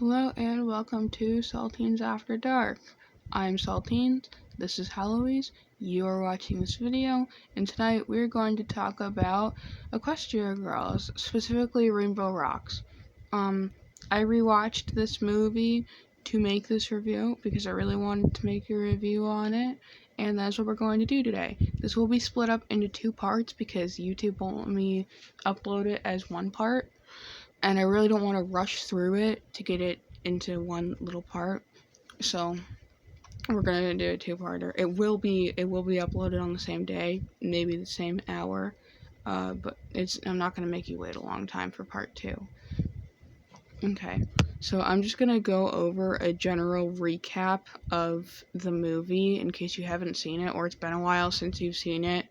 Hello and welcome to Saltines After Dark. I'm Saltines, this is Heloise, you are watching this video, and tonight we're going to talk about Equestria Girls, specifically Rainbow Rocks. I rewatched this movie to make this review because I really wanted to make a review on it, and that's what we're going to do today. This will be split up into two parts because YouTube won't let me upload it as one part. And I really don't want to rush through it to get it into one little part, so we're gonna do a two-parter. It will be uploaded on the same day, maybe the same hour, but I'm not gonna make you wait a long time for part 2. Okay, so I'm just gonna go over a general recap of the movie in case you haven't seen it or it's been a while since you've seen it.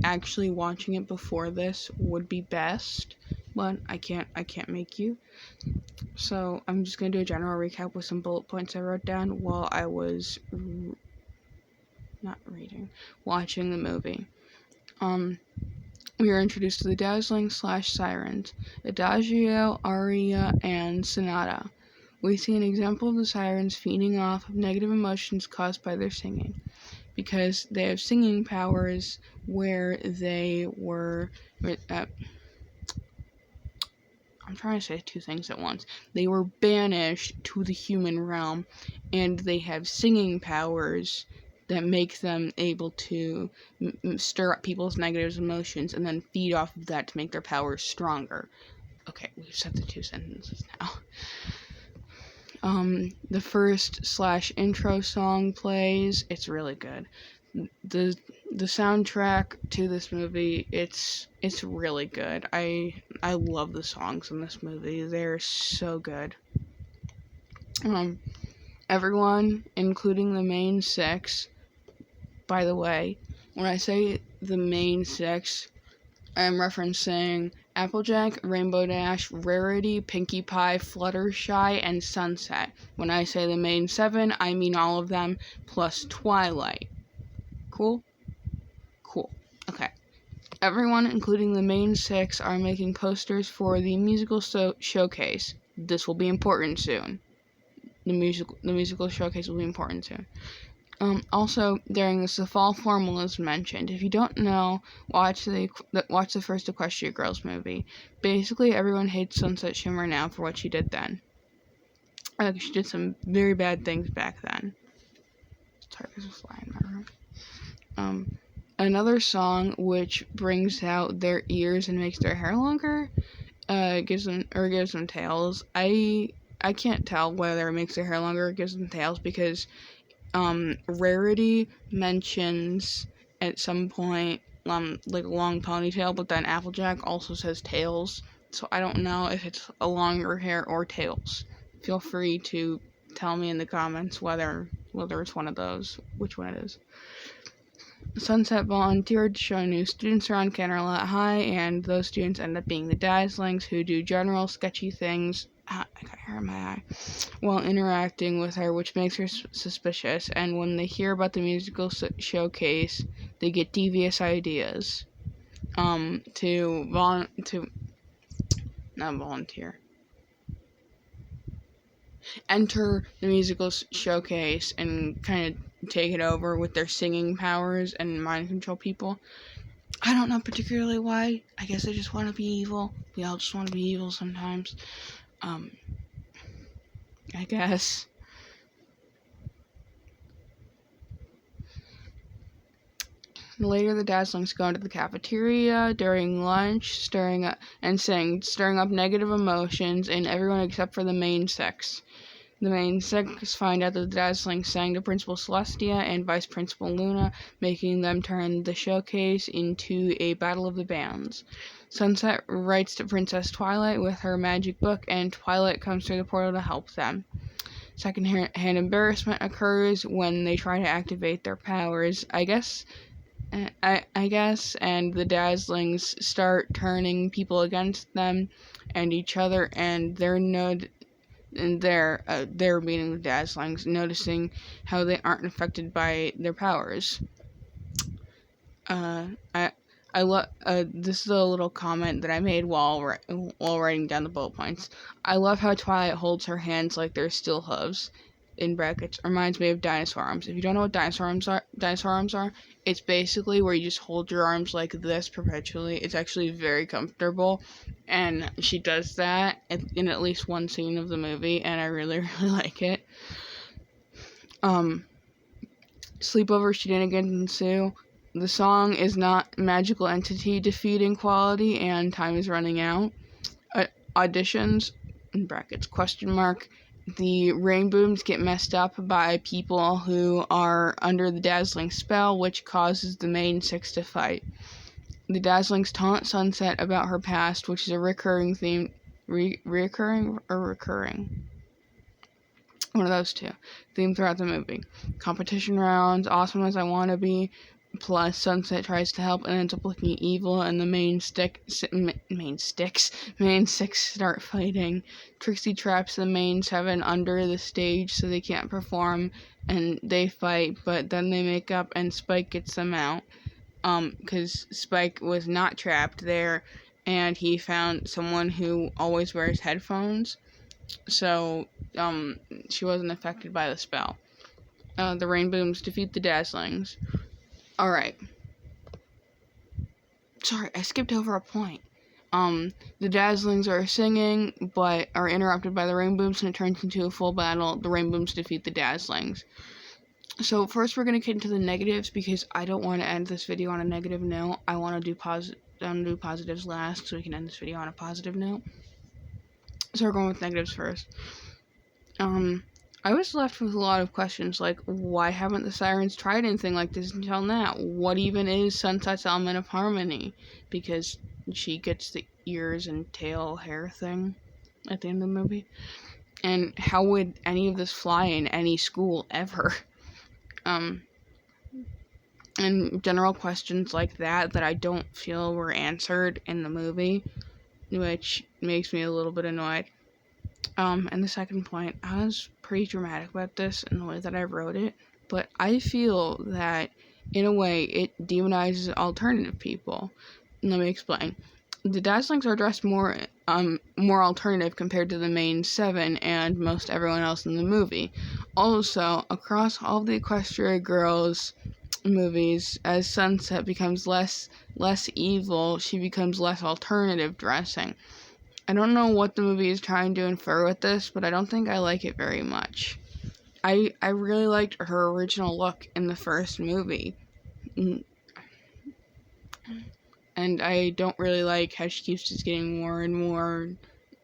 Actually watching it before this would be best, but I can't make you. So I'm just gonna do a general recap with some bullet points I wrote down while I was watching the movie. We are introduced to the Dazzling / Sirens, Adagio, Aria, and Sonata. We see an example of the Sirens feeding off of negative emotions caused by their singing, because they have singing powers where they were, I'm trying to say two things at once. They were banished to the human realm, and they have singing powers that make them able to stir up people's negative emotions and then feed off of that to make their powers stronger. Okay, we've said the two sentences now. The first / intro song plays. It's really good. The soundtrack to this movie, it's really good. I love the songs in this movie. They're so good. Everyone, including the main 6, by the way, when I say the main 6, I'm referencing Applejack, Rainbow Dash, Rarity, Pinkie Pie, Fluttershy, and Sunset. When I say the main 7, I mean all of them, plus Twilight. Cool? Cool. Okay. Everyone, including the main 6, are making posters for the musical showcase. This will be important soon. The musical showcase will be important soon. Also, during this, the fall formal is mentioned. If you don't know, watch the first Equestria Girls movie. Basically, everyone hates Sunset Shimmer now for what she did then. She did some very bad things back then. Sorry, there's a fly in my room. Another song which brings out their ears and makes their hair longer, gives them tails. I can't tell whether it makes their hair longer or gives them tails because Rarity mentions at some point like a long ponytail, but then Applejack also says tails, so I don't know if it's a longer hair or tails. Feel free to tell me in the comments whether it's one of those, which one it is. Sunset volunteered to show new students around Canterlot High, and those students end up being the Dazzlings, who do general sketchy things, I got hair in my eye, while interacting with her, which makes her suspicious, and when they hear about the musical showcase, they get devious ideas, enter the musical showcase and kind of take it over with their singing powers and mind control people. I don't know particularly why. I guess they just want to be evil. We all just want to be evil sometimes. I guess. Later, the Dazzlings go into the cafeteria during lunch, stirring up negative emotions in everyone except for the main 6. The main 6 find out that the Dazzlings sang to Principal Celestia and Vice Principal Luna, making them turn the showcase into a battle of the bands. Sunset writes to Princess Twilight with her magic book, and Twilight comes through the portal to help them. Second-hand embarrassment occurs when they try to activate their powers, I guess, and the Dazzlings start turning people against them and each other, and they're meaning the Dazzlings, noticing how they aren't affected by their powers. I love. This is a little comment that I made while writing down the bullet points. I love how Twilight holds her hands like they're still hooves. In brackets, reminds me of dinosaur arms. If you don't know what dinosaur arms are, it's basically where you just hold your arms like this perpetually. It's actually very comfortable, and she does that in at least one scene of the movie, and I really, really like it. Sleepover shenanigans ensue. The song is not magical entity defeating quality, and time is running out. Auditions, in brackets, question mark. The rainbooms get messed up by people who are under the dazzling spell, which causes the main six to fight. The dazzlings taunt Sunset about her past, which is a recurring theme. Recurring? One of those two. Theme throughout the movie. Competition rounds, awesome as I wanna be. Plus, Sunset tries to help and ends up looking evil, and the main six start fighting. Trixie traps the main seven under the stage so they can't perform, and they fight, but then they make up and Spike gets them out. Because Spike was not trapped there, and he found someone who always wears headphones, so, she wasn't affected by the spell. The Rainbooms defeat the Dazzlings. Alright. Sorry, I skipped over a point. The Dazzlings are singing, but are interrupted by the Rainbooms, and it turns into a full battle. The Rainbooms defeat the Dazzlings. So, first we're going to get into the negatives, because I don't want to end this video on a negative note. I want to do positives last, so we can end this video on a positive note. So we're going with negatives first. I was left with a lot of questions, like, why haven't the Sirens tried anything like this until now? What even is Sunset's element of harmony? Because she gets the ears and tail hair thing at the end of the movie. And how would any of this fly in any school ever? And general questions like that I don't feel were answered in the movie, which makes me a little bit annoyed. And the second point, I was pretty dramatic about this in the way that I wrote it, but I feel that, in a way, it demonizes alternative people. Let me explain. The Dazzlings are dressed more alternative compared to the main seven and most everyone else in the movie. Also, across all the Equestria girls' movies, as Sunset becomes less evil, she becomes less alternative dressing. I don't know what the movie is trying to infer with this, but I don't think I like it very much. I really liked her original look in the first movie. And I don't really like how she keeps just getting more and more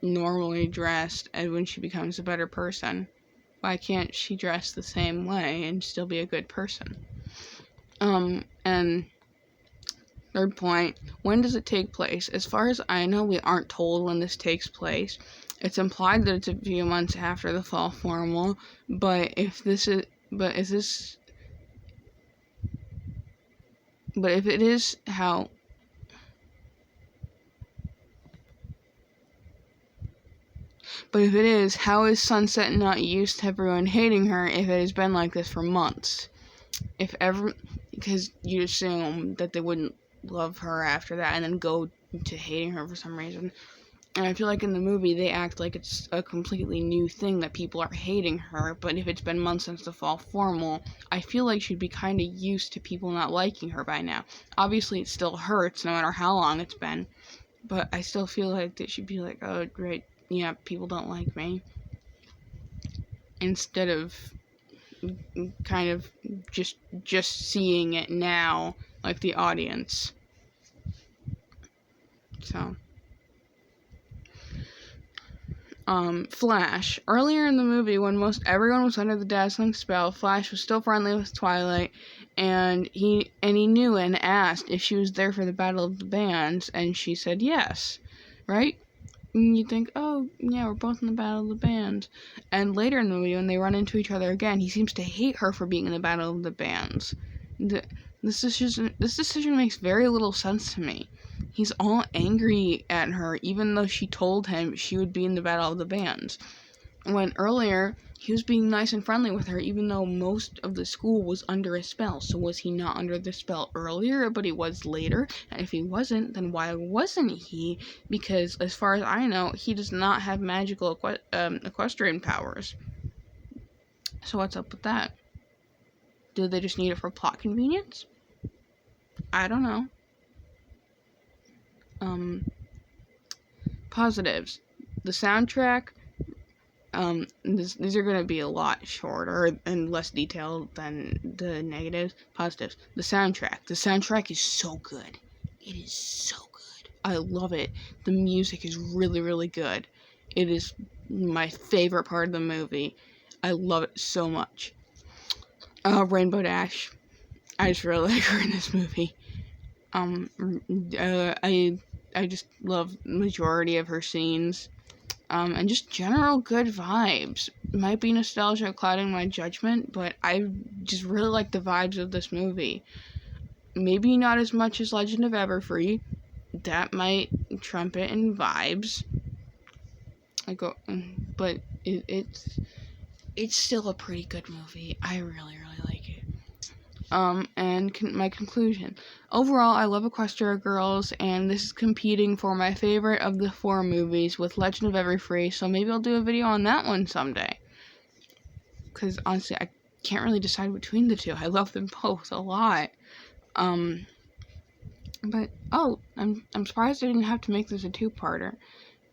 normally dressed, and when she becomes a better person. Why can't she dress the same way and still be a good person? And third point, when does it take place? As far as I know, we aren't told when this takes place. It's implied that it's a few months after the fall formal, but if it is, how is Sunset not used to everyone hating her if it has been like this for months? Because you'd assume that they wouldn't love her after that and then go to hating her for some reason. And I feel like in the movie they act like it's a completely new thing that people are hating her, but if it's been months since the fall formal, I feel like she'd be kind of used to people not liking her by now. Obviously it still hurts no matter how long it's been, but I still feel like that she'd be like, oh great, yeah, people don't like me, instead of kind of just seeing it now, like the audience. So, Flash. Earlier in the movie, when most everyone was under the dazzling spell, Flash was still friendly with Twilight, and he knew and asked if she was there for the Battle of the Bands, and she said yes, right? And you think, oh, yeah, we're both in the Battle of the Bands. And later in the movie, when they run into each other again, he seems to hate her for being in the Battle of the Bands. This decision makes very little sense to me. He's all angry at her, even though she told him she would be in the Battle of the Bands. when earlier he was being nice and friendly with her, even though most of the school was under a spell. So was he not under the spell earlier, but he was later? And if he wasn't, then why wasn't he? Because as far as I know, he does not have magical equestrian powers. So what's up with that? Do they just need it for plot convenience? I don't know. Positives. The soundtrack. These are going to be a lot shorter and less detailed than the negatives. Positives. The soundtrack. The soundtrack is so good. It is so good. I love it. The music is really, really good. It is my favorite part of the movie. I love it so much. Rainbow Dash. I just really like her in this movie. I just love the majority of her scenes. And just general good vibes. Might be nostalgia clouding my judgment, but I just really like the vibes of this movie. Maybe not as much as Legend of Everfree. That might trump it in vibes. But it's still a pretty good movie. I really, really like it. My conclusion. Overall, I love Equestria Girls, and this is competing for my favorite of the 4 movies with Legend of Everfree, so maybe I'll do a video on that one someday. Because, honestly, I can't really decide between the two. I love them both a lot. I'm surprised I didn't have to make this a 2-parter,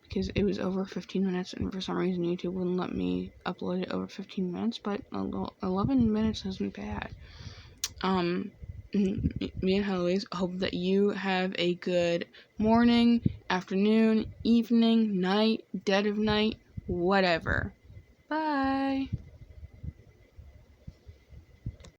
because it was over 15 minutes, and for some reason YouTube wouldn't let me upload it over 15 minutes, but 11 minutes isn't bad. Me and Heloise hope that you have a good morning, afternoon, evening, night, dead of night, whatever. Bye.